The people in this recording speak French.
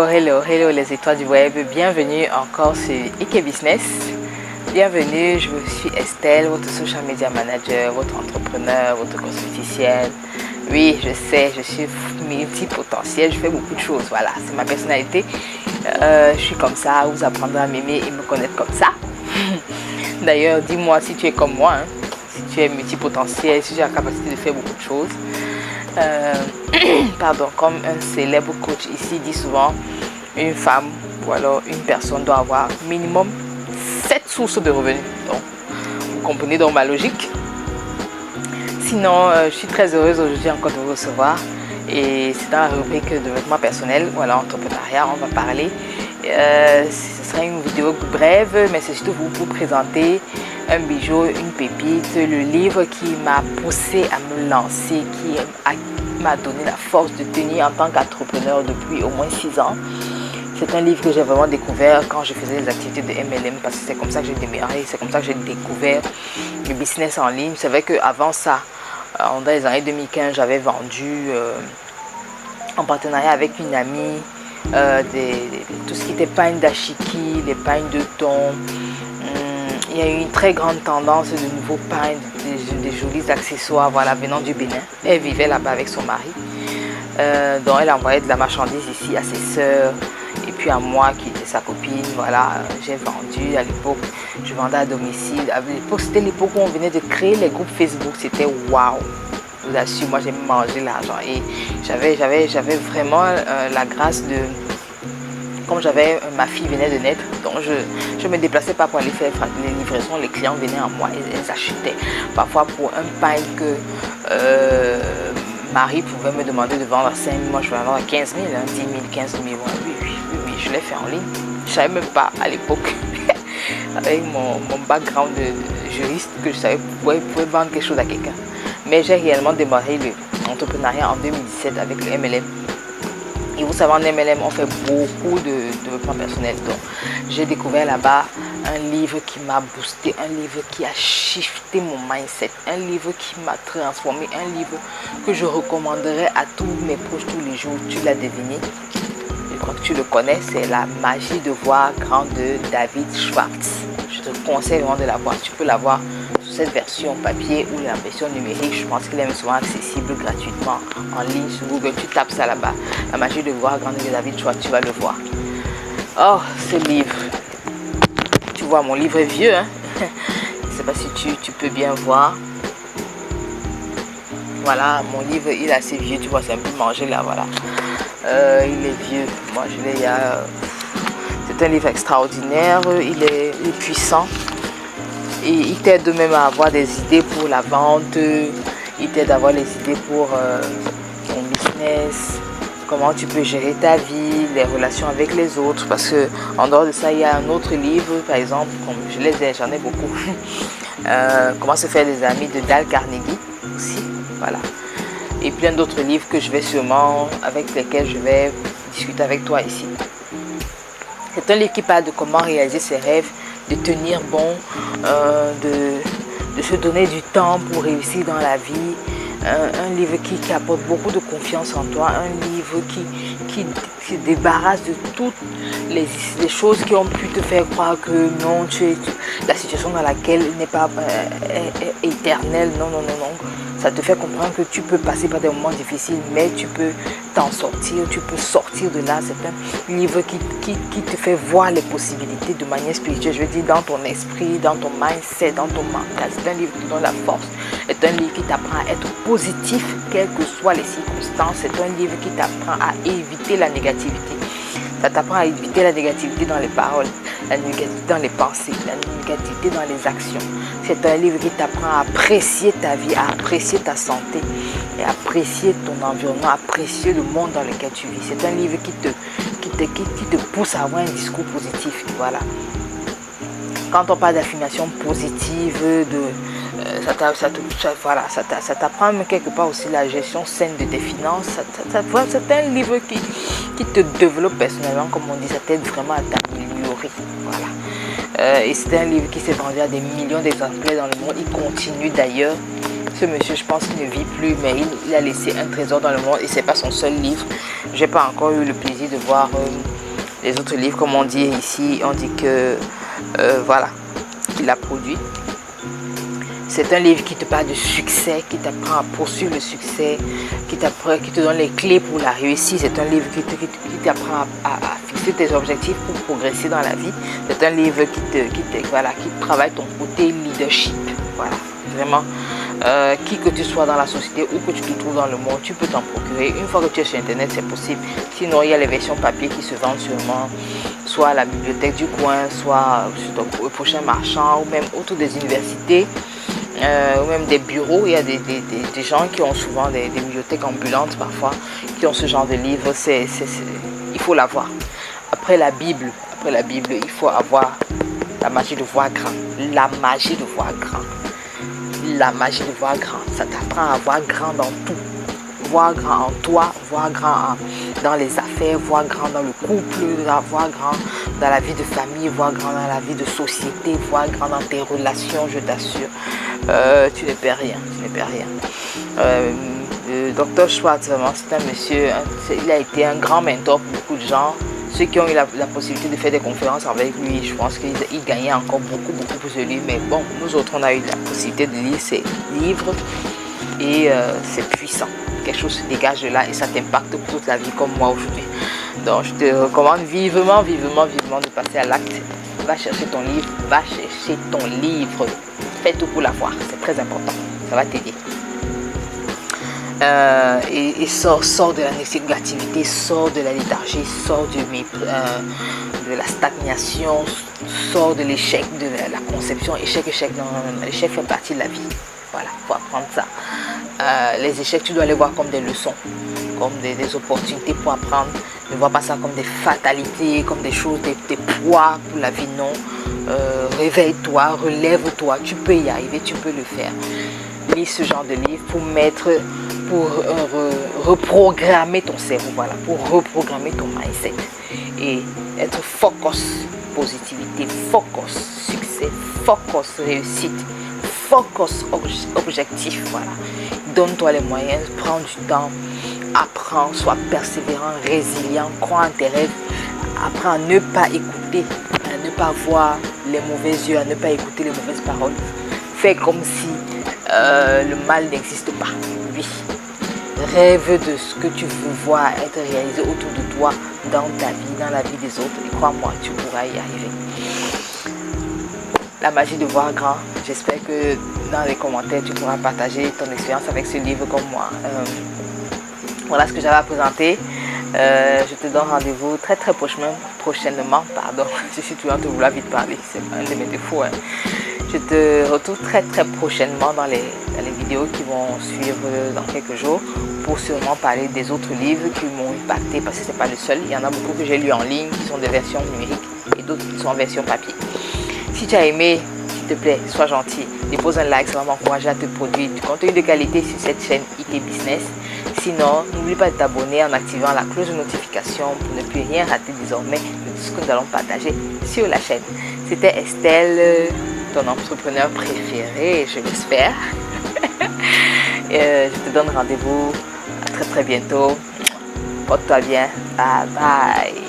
Oh, hello, hello les étoiles du web, bienvenue encore sur IK Business. Bienvenue, je suis Estelle, votre social media manager, votre entrepreneur, votre cosméticienne. Oui, je sais, je suis multipotentielle, je fais beaucoup de choses, voilà, c'est ma personnalité. Je suis comme ça, vous apprendrez à m'aimer et me connaître comme ça. D'ailleurs, dis-moi si tu es comme moi, hein, si tu es multipotentiel, si tu as la capacité de faire beaucoup de choses. Pardon, comme un célèbre coach ici dit souvent, une femme ou alors une personne doit avoir minimum 7 sources de revenus. Donc, vous comprenez donc ma logique. Sinon, je suis très heureuse aujourd'hui encore de vous recevoir. Et c'est dans la rubrique développement personnel, voilà, entrepreneuriat, on va parler. Ce sera une vidéo brève, mais c'est surtout pour vous présenter un bijou, une pépite, le livre qui m'a poussé à me lancer, qui m'a donné la force de tenir en tant qu'entrepreneur depuis au moins 6 ans. C'est un livre que j'ai vraiment découvert quand je faisais des activités de MLM, parce que c'est comme ça que j'ai démarré, c'est comme ça que j'ai découvert le business en ligne. C'est vrai qu'avant ça, dans les années 2015, j'avais vendu en partenariat avec une amie tout ce qui était pagne d'ashiki, les pagnes de thon. Il y a eu une très grande tendance de nouveaux pagnes, des jolis accessoires, voilà, venant du Bénin. Elle vivait là-bas avec son mari. Donc elle envoyait de la marchandise ici à ses sœurs et puis à moi qui était sa copine. Voilà, j'ai vendu à l'époque, je vendais à domicile. À l'époque, c'était l'époque où on venait de créer les groupes Facebook. C'était waouh! Je vous assure, moi j'ai mangé l'argent et j'avais vraiment la grâce de... Comme ma fille venait de naître, donc je me déplaçais pas pour aller faire les livraisons, les clients venaient à moi, ils achetaient. Parfois pour un pain que Marie pouvait me demander de vendre à 5 000, moi je vais vendre à 15 000, hein, 10 000, 15 000, oui, je l'ai fait en ligne. Je savais même pas à l'époque, avec mon background de juriste, que je savais pouvoir vendre quelque chose à quelqu'un. Mais j'ai réellement démarré l'entrepreneuriat en 2017 avec le MLM. Et vous savez, en MLM, on fait beaucoup de développement personnel. Donc, j'ai découvert là-bas un livre qui m'a boosté, un livre qui a shifté mon mindset, un livre qui m'a transformé, un livre que je recommanderais à tous mes proches tous les jours. Tu l'as deviné, je crois que tu le connais, c'est La magie de voir grand de David Schwartz. Je te conseille vraiment de la voir. Tu peux la voir sous cette version papier ou la version numérique. Je pense qu'il est souvent accessible gratuitement en ligne sur Google. Tu tapes ça là-bas. La magie de voir grand de David Schwartz, tu vas le voir. Oh, ce livre. Tu vois, mon livre est vieux. Hein? Je ne sais pas si tu peux bien voir. Voilà, mon livre, il est assez vieux. Tu vois, c'est un peu mangé là, voilà. Il est vieux. Moi, je l'ai il y a... C'est un livre extraordinaire, il est puissant et il t'aide même à avoir des idées pour la vente, il t'aide à avoir les idées pour ton business, comment tu peux gérer ta vie, les relations avec les autres, parce que en dehors de ça, il y a un autre livre, par exemple, comme j'en ai beaucoup, comment se faire des amis de Dale Carnegie aussi, voilà. Et plein d'autres livres que je vais sûrement, avec lesquels je vais discuter avec toi ici. C'est un livre qui parle de comment réaliser ses rêves, de tenir bon, de se donner du temps pour réussir dans la vie. Un livre qui apporte beaucoup de confiance en toi. Un livre qui se débarrasse de toutes les choses qui ont pu te faire croire que non, la situation dans laquelle n'est pas éternelle. Non. Ça te fait comprendre que tu peux passer par des moments difficiles, mais tu peux t'en sortir, tu peux sortir de là. C'est un livre qui te fait voir les possibilités de manière spirituelle. Je veux dire, dans ton esprit, dans ton mindset, dans ton mental. C'est un livre qui te donne la force. C'est un livre qui t'apprend à être positif, quelles que soient les circonstances. C'est un livre qui t'apprend à éviter la négativité. Ça t'apprend à éviter la négativité dans les paroles, la négativité dans les pensées, la négativité dans les actions. C'est un livre qui t'apprend à apprécier ta vie, à apprécier ta santé et à apprécier ton environnement, à apprécier le monde dans lequel tu vis. C'est un livre qui te pousse à avoir un discours positif. Voilà. Quand on parle d'affirmation positive, ça t'apprend quelque part aussi la gestion saine de tes finances. C'est un livre qui te développe personnellement, comme on dit, ça t'aide vraiment à t'améliorer. Voilà. Et c'est un livre qui s'est vendu à des millions d'exemplaires dans le monde. Il continue d'ailleurs. Ce monsieur, je pense qu'il ne vit plus, mais il a laissé un trésor dans le monde et c'est pas son seul livre. J'ai pas encore eu le plaisir de voir Les autres livres, comme on dit ici, on dit que voilà, qu'il a produit. C'est un livre qui te parle de succès, qui t'apprend à poursuivre le succès, qui te donne les clés pour la réussite. C'est un livre qui t'apprend à fixer tes objectifs pour progresser dans la vie. C'est un livre qui travaille ton côté leadership. Voilà, vraiment. Qui que tu sois dans la société ou que tu te trouves dans le monde, tu peux t'en procurer. Une fois que tu es sur internet, c'est possible. Sinon, il y a les versions papier qui se vendent sûrement, soit à la bibliothèque du coin, soit sur ton prochain marchand, ou même autour des universités, ou même des bureaux. Il y a des gens qui ont souvent des bibliothèques ambulantes parfois, qui ont ce genre de livres. Il faut l'avoir. Après la Bible, il faut avoir la magie de voir grand. La magie de voir grand. La magie de voir grand, ça t'apprend à voir grand dans tout. Voir grand en toi, voir grand dans les affaires, voir grand dans le couple, voir grand dans la vie de famille, voir grand dans la vie de société, voir grand dans tes relations, je t'assure. Tu ne perds rien, Dr. Schwartz, vraiment, c'est un monsieur, il a été un grand mentor pour beaucoup de gens. Ceux qui ont eu la possibilité de faire des conférences avec lui, je pense qu'il gagnait encore beaucoup plus de lui. Mais bon, nous autres, on a eu la possibilité de lire ses livres et c'est puissant. Quelque chose se dégage de là et ça t'impacte pour toute la vie comme moi aujourd'hui. Donc, je te recommande vivement de passer à l'acte. Va chercher ton livre. Fais tout pour l'avoir, c'est très important. Ça va t'aider. Et sors de la négativité, sors de la léthargie, sors de la stagnation, sors de l'échec, de la conception. Échec, non, l'échec fait partie de la vie. Voilà, il faut apprendre ça. Les échecs, tu dois les voir comme des leçons, comme des opportunités pour apprendre. Ne vois pas ça comme des fatalités, comme des choses, des poids pour la vie, non. Réveille-toi, relève-toi, tu peux y arriver, tu peux le faire. Lis ce genre de livre pour reprogrammer ton cerveau, voilà, pour reprogrammer ton mindset et être focus positivité, focus succès, focus réussite, focus objectif, voilà. Donne-toi les moyens, prends du temps, apprends, sois persévérant, résilient, crois en tes rêves, apprends à ne pas écouter, à ne pas voir les mauvais yeux, à ne pas écouter les mauvaises paroles. Fais comme si le mal n'existe pas. Oui. Rêve de ce que tu veux voir être réalisé autour de toi, dans ta vie, dans la vie des autres. Et crois-moi, tu pourras y arriver. La magie de voir grand. J'espère que dans les commentaires, tu pourras partager ton expérience avec ce livre comme moi. Voilà ce que j'avais à présenter. Je te donne rendez-vous très prochainement. Pardon, je suis toujours en train de vouloir vite parler. C'est un de mes défauts. Hein. Je te retrouve très prochainement dans les vidéos qui vont suivre dans quelques jours pour sûrement parler des autres livres qui m'ont impacté parce que ce n'est pas le seul. Il y en a beaucoup que j'ai lus en ligne qui sont des versions numériques et d'autres qui sont en version papier. Si tu as aimé, s'il te plaît, sois gentil. Dépose un like, ça va m'encourager à te produire du contenu de qualité sur cette chaîne IT Business. Sinon, n'oublie pas de t'abonner en activant la cloche de notification pour ne plus rien rater désormais de tout ce que nous allons partager sur la chaîne. C'était Estelle, ton entrepreneur préféré, je l'espère. Je te donne rendez-vous à très bientôt. Porte-toi bien. Bye bye.